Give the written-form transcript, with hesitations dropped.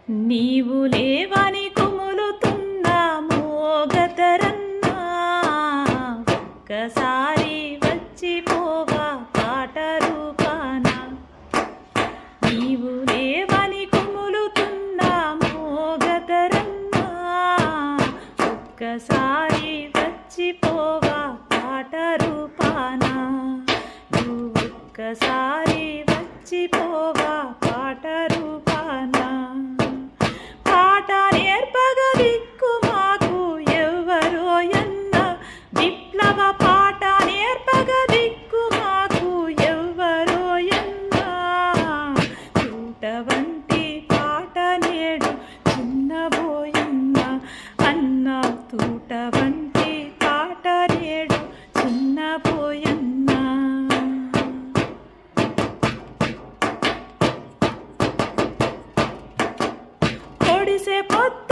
నీవు లేవని కుములుతున్న మోగతరన్నా ఒక్కసారి వచ్చిపోవా పాట రూపాన. నీవు లేవని కుములుతున్న మోగతరన్నా ఒక్కసారి వచ్చిపోవా పాట రూపాన. నువ్వు ఒక్కసారి వచ్చిపోవా పాట రూపాన. పాట నేర్పగ దిక్కు మాకు ఎవ్వరో ఎన్న, విప్లవ పాట నేర్పగ దిక్కు మాకు ఎవ్వరో ఎన్న. తూట వంటి పాట నేడు చిన్నబోయన్న అన్న, తూట వంటి పాట నేడు చిన్నబోయన్న. పొడిసే పొద్దు